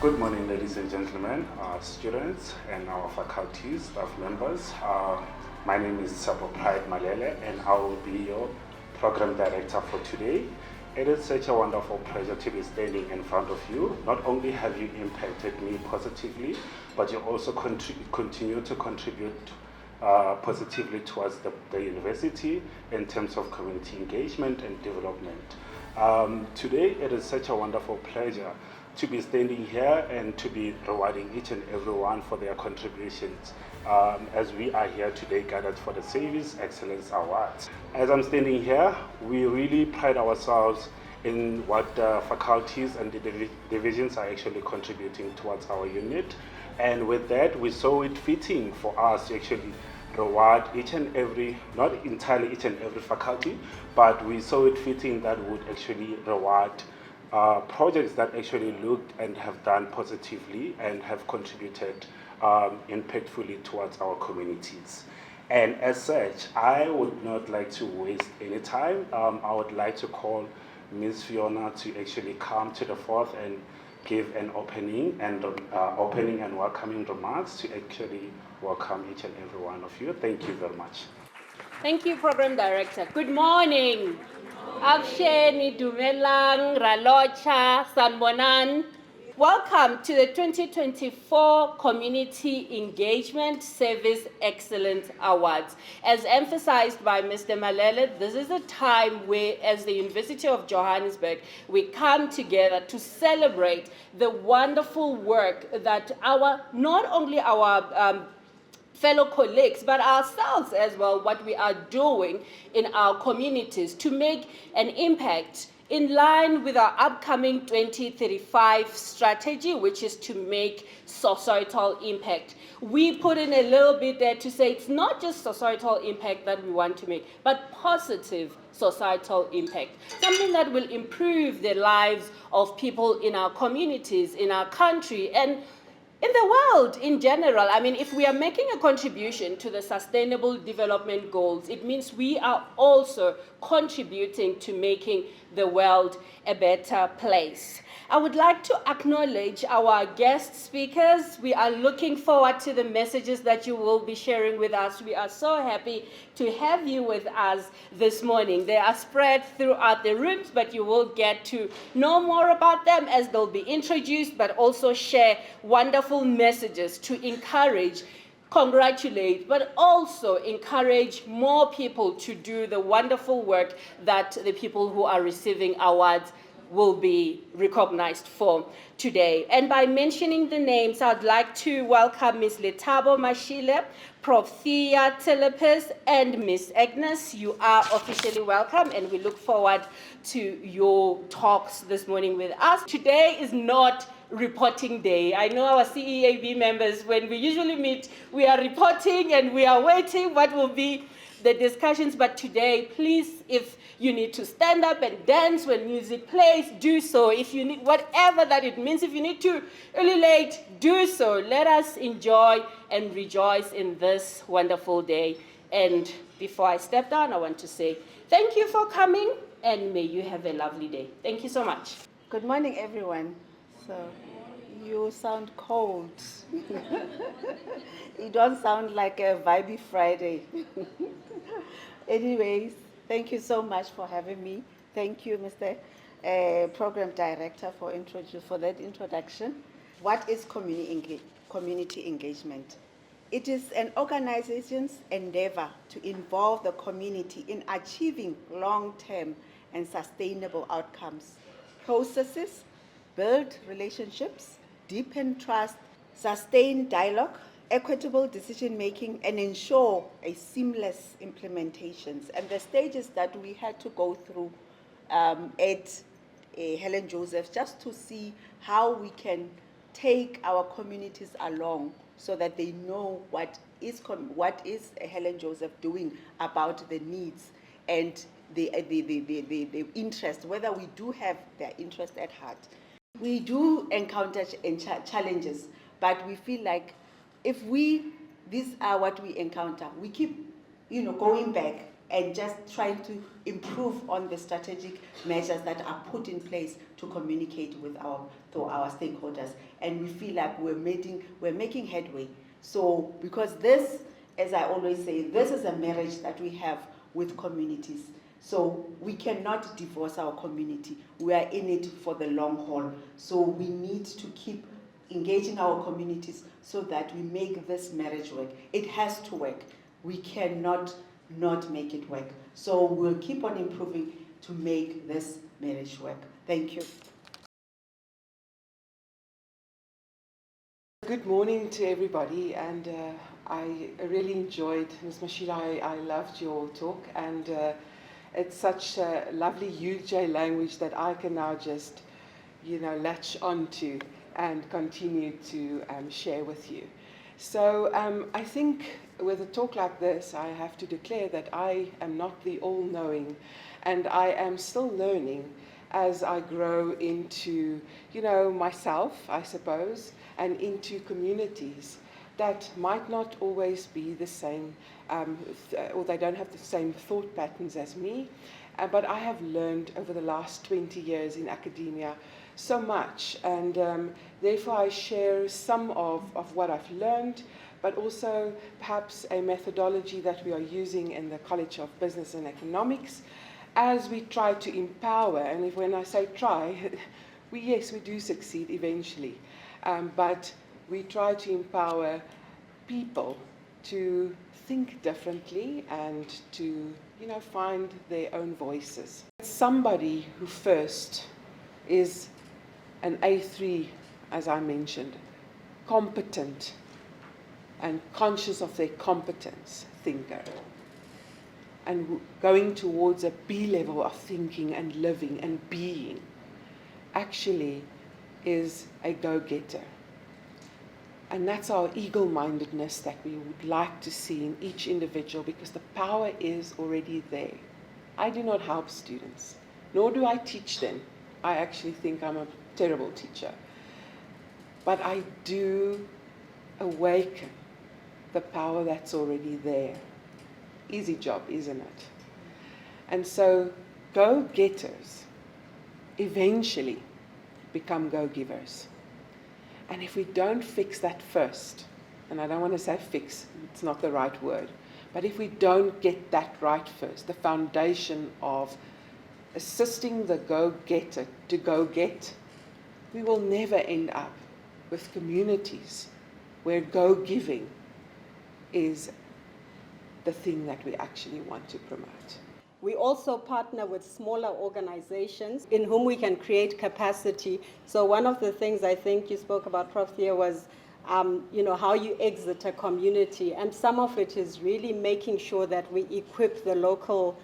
Good morning, ladies and gentlemen, students and our faculties, staff members. My name is Sabo Pride Malele and I will be your program director for today. It is such a wonderful pleasure to be standing in front of you. Not only have you impacted me positively, but you also continue to contribute positively towards the university in terms of community engagement and development. Today, it is such a wonderful pleasure to be standing here and to be rewarding each and everyone for their contributions as we are here today gathered for the Service Excellence Awards. As I'm standing here, we really pride ourselves in what the faculties and the divisions are actually contributing towards our unit. And with that, we saw it fitting for us to actually reward each and every, not entirely each and every faculty, but we saw it fitting that would actually reward projects that actually looked and have done positively and have contributed impactfully towards our communities. And as such, I would not like to waste any time. I would like to call Ms. Fiona to actually come to the forth and give an opening and welcoming remarks to actually welcome each and every one of you. Thank you very much. Thank you, Program Director. Good morning. Absheni, Dumelang, Ralocha, Sanbonan. Welcome to the 2024 Community Engagement Service Excellence Awards. As emphasized by Mr. Malele, this is a time where, as the University of Johannesburg, we come together to celebrate the wonderful work that not only our fellow colleagues, but ourselves as well, what we are doing in our communities to make an impact in line with our upcoming 2035 strategy, which is to make societal impact. We put in a little bit there to say it's not just societal impact that we want to make, but positive societal impact, something that will improve the lives of people in our communities, in our country, and in the world in general. I mean, if we are making a contribution to the Sustainable Development Goals, it means we are also contributing to making the world a better place. I would like to acknowledge our guest speakers. We are looking forward to the messages that you will be sharing with us. We are so happy to have you with us this morning. They are spread throughout the rooms, but you will get to know more about them as they'll be introduced, but also share wonderful messages to encourage, congratulate, but also encourage more people to do the wonderful work that the people who are receiving awards will be recognized for today. And by mentioning the names, I'd like to welcome Ms. Letabo Mashile, Prof. Thea Telepis, and Ms. Agnes. You are officially welcome, and we look forward to your talks this morning with us. Today is not reporting day. I know our CEAB members, when we usually meet, we are reporting and we are waiting what will be the discussions, but today, please, if you need to stand up and dance when music plays, do so. If you need, whatever that it means, if you need to ululate, do so. Let us enjoy and rejoice in this wonderful day. And before I step down, I want to say thank you for coming, and may you have a lovely day. Thank you so much. Good morning, everyone. So, you sound cold. You don't sound like a vibey Friday. Anyways, thank you so much for having me. Thank you, Mr. Program Director, for that introduction. What is community engagement? It is an organization's endeavor to involve the community in achieving long-term and sustainable outcomes, processes, build relationships, deepen trust, sustain dialogue, equitable decision-making, and ensure a seamless implementations. And the stages that we had to go through at Helen Joseph, just to see how we can take our communities along so that they know what is Helen Joseph doing about the needs and the interest, whether we do have their interest at heart. We do encounter challenges, but we feel like if these are what we encounter, we keep, going back and just trying to improve on the strategic measures that are put in place to communicate with our stakeholders. And we feel like we're making headway. So because this, as I always say, this is a marriage that we have with communities. So we cannot divorce our community. We are in it for the long haul. So we need to keep engaging our communities so that we make this marriage work. It has to work. We cannot not make it work. So we'll keep on improving to make this marriage work. Thank you. Good morning to everybody, and I really enjoyed, Ms. Mashila, I loved your talk, and it's such a lovely UJ language that I can now just, latch onto and continue to share with you. So I think with a talk like this, I have to declare that I am not the all-knowing, and I am still learning as I grow into, myself, I suppose, and into communities that might not always be the same, or they don't have the same thought patterns as me. But I have learned over the last 20 years in academia so much, and therefore I share some of what I've learned, but also perhaps a methodology that we are using in the College of Business and Economics as we try to empower. And when I say try, we do succeed eventually, but we try to empower people to think differently and to find their own voices. Somebody who first is an A3, as I mentioned, competent and conscious of their competence thinker, and going towards a B level of thinking and living and being, actually is a go-getter. And that's our eagle-mindedness that we would like to see in each individual, because the power is already there. I do not help students, nor do I teach them. I actually think I'm a terrible teacher. But I do awaken the power that's already there. Easy job, isn't it? And so go-getters eventually become go-givers. And if we don't fix that first, and I don't want to say fix, it's not the right word, but if we don't get that right first, the foundation of assisting the go-getter to go-get, we will never end up with communities where go-giving is the thing that we actually want to promote. We also partner with smaller organizations in whom we can create capacity. So one of the things I think you spoke about, Prof. Thea, was how you exit a community. And some of it is really making sure that we equip the local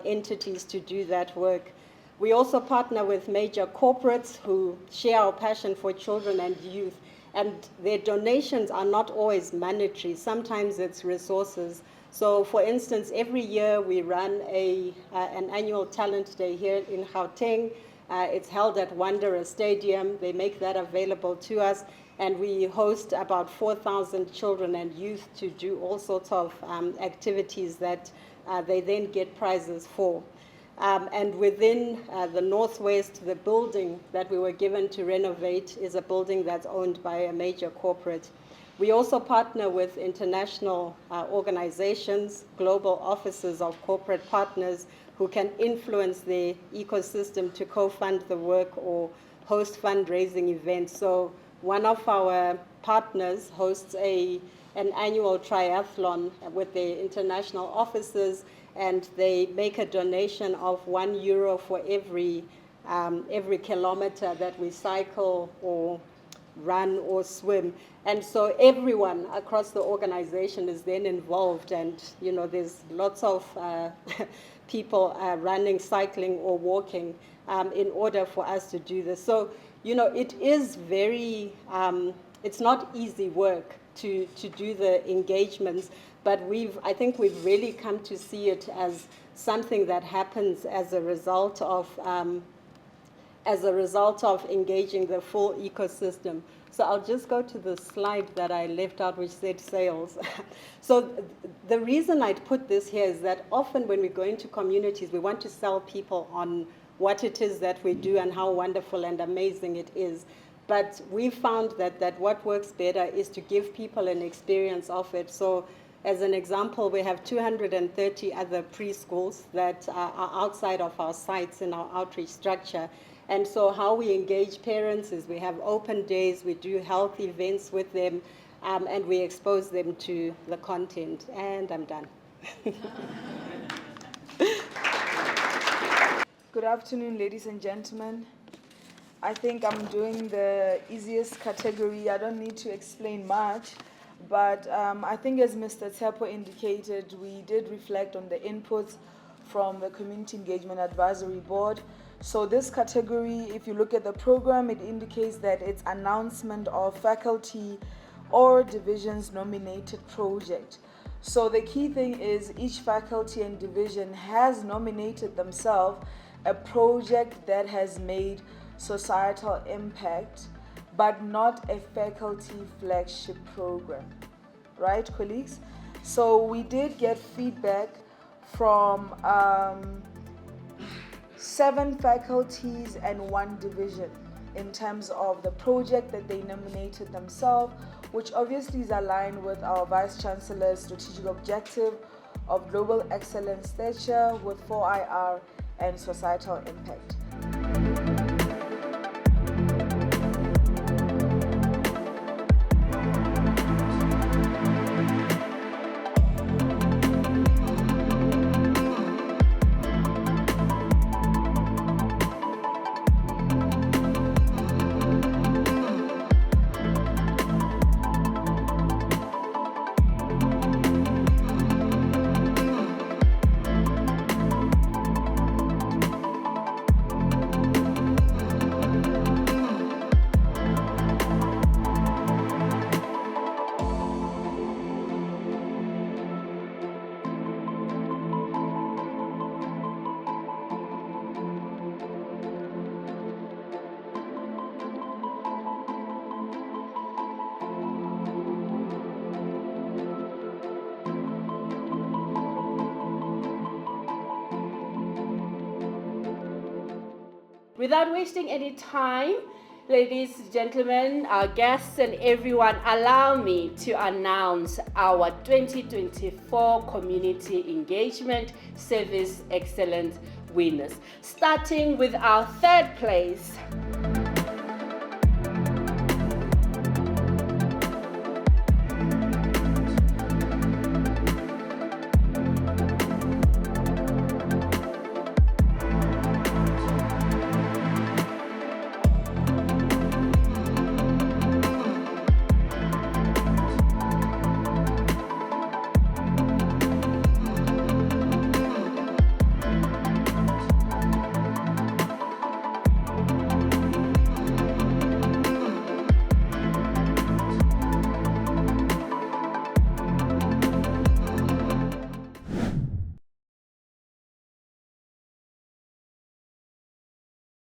entities to do that work. We also partner with major corporates who share our passion for children and youth. And their donations are not always monetary. Sometimes it's resources. So, for instance, every year we run an annual talent day here in Gauteng. It's held at Wanderer Stadium. They make that available to us. And we host about 4,000 children and youth to do all sorts of activities that they then get prizes for. And within the Northwest, the building that we were given to renovate is a building that's owned by a major corporate. We also partner with international organizations, global offices of corporate partners who can influence the ecosystem to co-fund the work or host fundraising events. So one of our partners hosts an annual triathlon with the international offices, and they make a donation of €1 for every kilometer that we cycle or run or swim. And so everyone across the organization is then involved, and there's lots of people running, cycling or walking in order for us to do this. So it is very it's not easy work to do the engagements, but I think we've really come to see it as something that happens as a result of engaging the full ecosystem. So I'll just go to the slide that I left out, which said sales. So the reason I'd put this here is that often when we go into communities, we want to sell people on what it is that we do and how wonderful and amazing it is. But we found that what works better is to give people an experience of it. So as an example, we have 230 other preschools that are outside of our sites in our outreach structure. And so how we engage parents is we have open days, we do health events with them, and we expose them to the content. And I'm done. Good afternoon, ladies and gentlemen. I think I'm doing the easiest category. I don't need to explain much, but I think as Mr. Tsepo indicated, we did reflect on the inputs from the Community Engagement Advisory Board. So this category, if you look at the program, it indicates that it's announcement of faculty or division's nominated project. So the key thing is each faculty and division has nominated themselves a project that has made societal impact, but not a faculty flagship program, right, colleagues? So we did get feedback from 7 faculties and 1 division in terms of the project that they nominated themselves, which obviously is aligned with our Vice Chancellor's strategic objective of global excellence stature with 4IR and societal impact. Without wasting any time, ladies, gentlemen, our guests and everyone, allow me to announce our 2024 Community Engagement Service Excellence winners. Starting with our 3rd place.